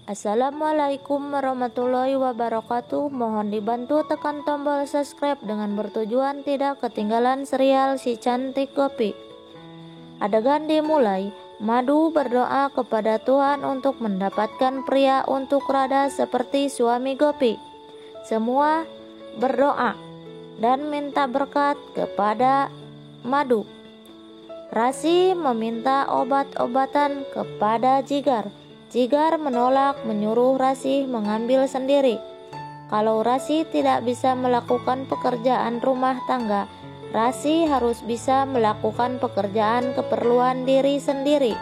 Assalamualaikum warahmatullahi wabarakatuh. Mohon dibantu tekan tombol subscribe dengan bertujuan tidak ketinggalan serial Si Cantik Gopi. Adegan dimulai. Madu berdoa kepada Tuhan untuk mendapatkan pria untuk Radha seperti suami Gopi. Semua berdoa dan minta berkat kepada Madu. Rasi meminta obat-obatan kepada Jigar. Jigar menolak, menyuruh Rasi mengambil sendiri. Kalau Rasi tidak bisa melakukan pekerjaan rumah tangga, Rasi harus bisa melakukan pekerjaan keperluan diri sendiri.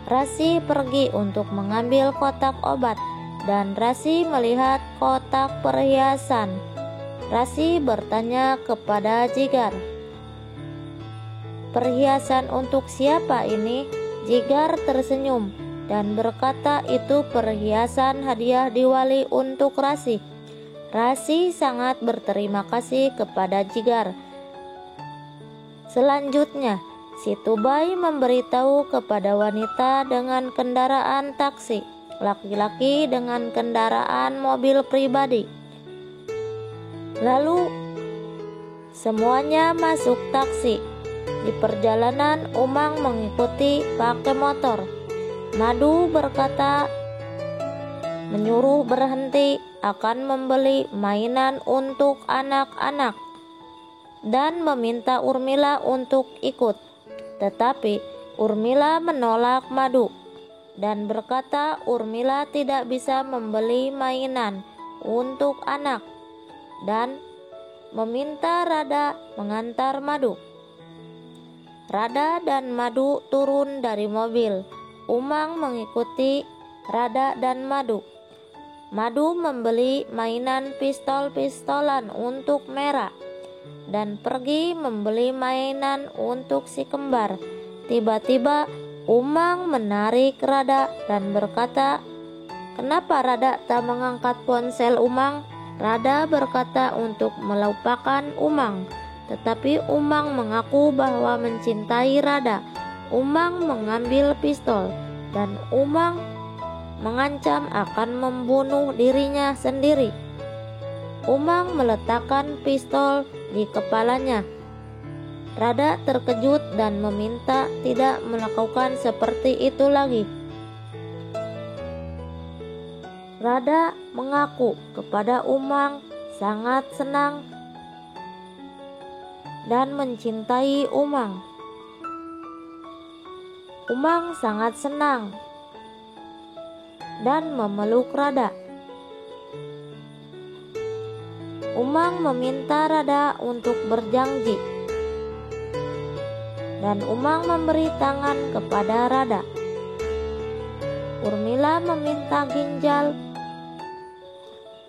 Rasi pergi untuk mengambil kotak obat, dan Rasi melihat kotak perhiasan. Rasi bertanya kepada Jigar, "Perhiasan untuk siapa ini?" Jigar tersenyum dan berkata, "Itu perhiasan hadiah Diwali untuk Rasi." Rasi sangat berterima kasih kepada Jigar. Selanjutnya, si Tubai memberitahu kepada wanita dengan kendaraan taksi, laki-laki dengan kendaraan mobil pribadi. Lalu semuanya masuk taksi. Di perjalanan, Umang mengikuti pakai motor. Madu berkata, menyuruh berhenti, akan membeli mainan untuk anak-anak, dan meminta Urmila untuk ikut. Tetapi Urmila menolak Madu dan berkata Urmila tidak bisa membeli mainan untuk anak, dan meminta Radha mengantar Madu. Radha dan Madu turun dari mobil. Umang mengikuti Radha dan Madu. Madu membeli mainan pistol-pistolan untuk Merah dan pergi membeli mainan untuk si kembar. Tiba-tiba Umang menarik Radha dan berkata, "Kenapa Radha tak mengangkat ponsel Umang?" Radha berkata untuk melupakan Umang, tetapi Umang mengaku bahwa mencintai Radha. Umang mengambil pistol dan Umang mengancam akan membunuh dirinya sendiri. Umang meletakkan pistol di kepalanya. Radha terkejut dan meminta tidak melakukan seperti itu lagi. Radha mengaku kepada Umang sangat senang dan mencintai Umang. Umang sangat senang dan memeluk Radha. Umang meminta Radha untuk berjanji, dan Umang memberi tangan kepada Radha. Urmila meminta ginjal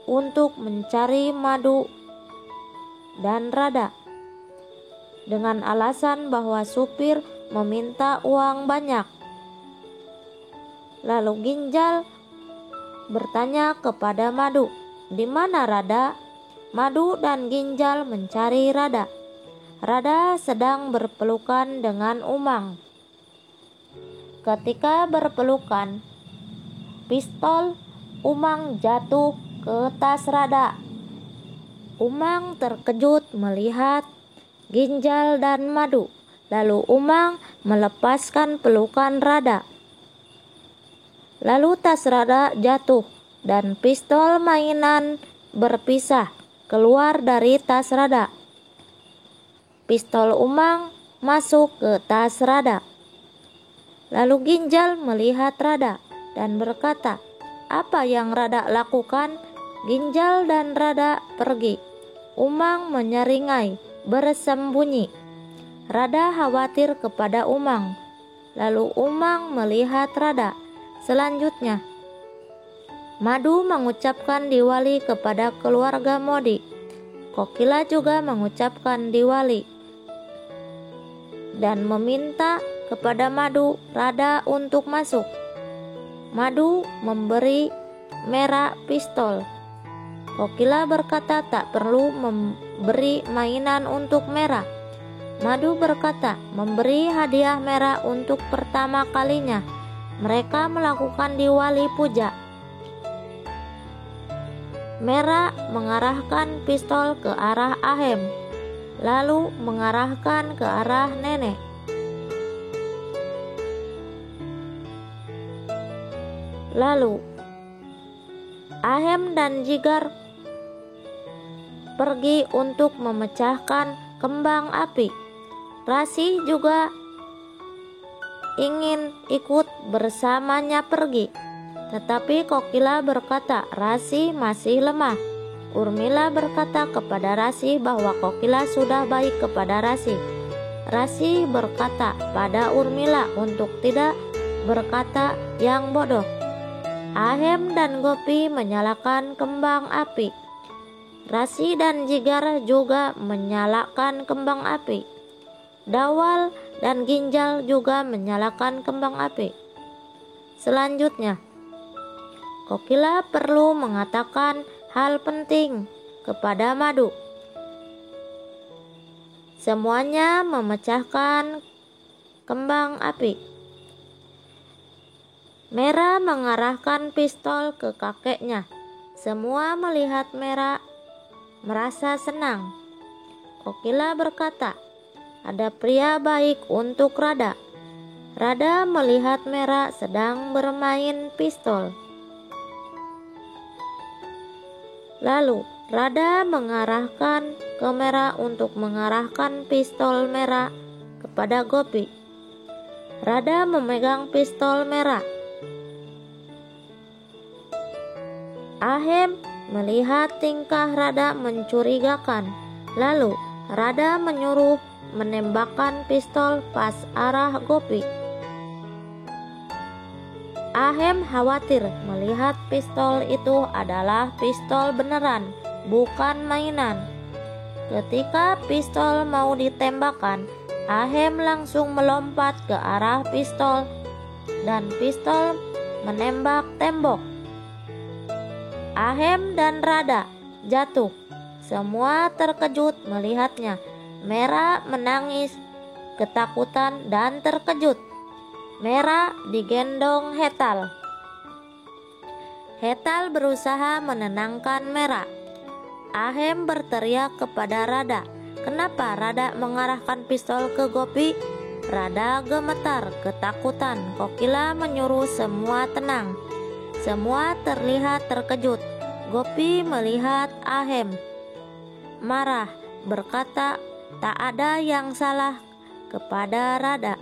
untuk mencari Madu dan Radha dengan alasan bahwa supir meminta uang banyak. Lalu ginjal bertanya kepada Madu, "Di mana Radha?" Madu dan ginjal mencari Radha. Radha sedang berpelukan dengan Umang. Ketika berpelukan, pistol Umang jatuh ke tas Radha. Umang terkejut melihat ginjal dan Madu. Lalu Umang melepaskan pelukan Radha. Lalu tas Radha jatuh dan pistol mainan berpisah keluar dari tas Radha. Pistol Umang masuk ke tas Radha. Lalu ginjal melihat Radha dan berkata, "Apa yang Radha lakukan?" Ginjal dan Radha pergi. Umang menyeringai, bersembunyi. Radha khawatir kepada Umang. Lalu Umang melihat Radha. Selanjutnya, Madu mengucapkan Diwali kepada keluarga Modi. Kokila juga mengucapkan Diwali dan meminta kepada Madu Radha untuk masuk. Madu memberi Merah pistol. Kokila berkata tak perlu memberi mainan untuk Merah. Madu berkata memberi hadiah Merah untuk pertama kalinya. mereka melakukan diwali puja. Mera mengarahkan pistol ke arah Ahem, lalu mengarahkan ke arah nenek. Lalu Ahem dan Jigar pergi untuk memecahkan kembang api. Rasi juga ingin ikut bersamanya pergi, tetapi Kokila berkata Rasi masih lemah. Urmila berkata kepada Rasi bahwa Kokila sudah baik kepada Rasi. Rasi berkata pada Urmila untuk tidak berkata yang bodoh. Ahem dan Gopi menyalakan kembang api. Rasi dan Jigar juga menyalakan kembang api. Dawal dan Ginjal juga menyalakan kembang api. Selanjutnya, Kokila perlu mengatakan hal penting kepada Madu. Semuanya memecahkan kembang api. Mera mengarahkan pistol ke kakeknya. Semua melihat Mera merasa senang. Kokila berkata, ada pria baik untuk Rada. Rada melihat Mera sedang bermain pistol. Lalu Rada mengarahkan ke Mera untuk mengarahkan pistol Mera kepada Gopi. Rada memegang pistol Mera. Ahem melihat tingkah Rada mencurigakan. Lalu Rada menyuruh menembakkan pistol pas arah Gopi. Ahem khawatir melihat pistol itu adalah pistol beneran, bukan mainan. Ketika pistol mau ditembakkan, Ahem langsung melompat ke arah pistol dan pistol menembak tembok. Ahem dan Rada jatuh. Semua terkejut melihatnya. Mera menangis ketakutan dan terkejut. Mera digendong Hetal. Hetal berusaha menenangkan Mera. Ahem berteriak kepada Rada, kenapa Rada mengarahkan pistol ke Gopi? Rada gemetar ketakutan. Kokila menyuruh semua tenang. Semua terlihat terkejut. Gopi melihat Ahem marah, berkata tak ada yang salah kepada Rada.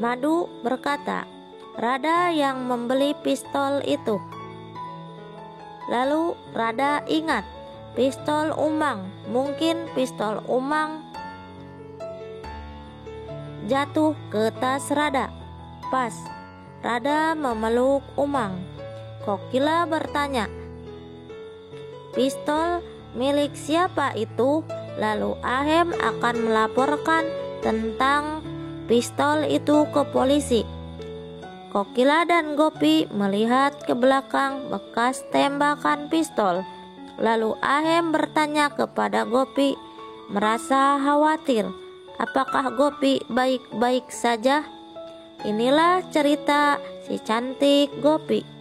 Madu berkata, Rada yang membeli pistol itu. Lalu Rada ingat, pistol Umang, mungkin pistol Umang jatuh ke tas Rada. Pas Rada memeluk Umang, Kokila bertanya, pistol milik siapa itu? Lalu Ahem akan melaporkan tentang pistol itu ke polisi. Kokila dan Gopi melihat ke belakang bekas tembakan pistol. Lalu Ahem bertanya kepada Gopi, merasa khawatir. Apakah Gopi baik-baik saja? Inilah cerita si cantik Gopi.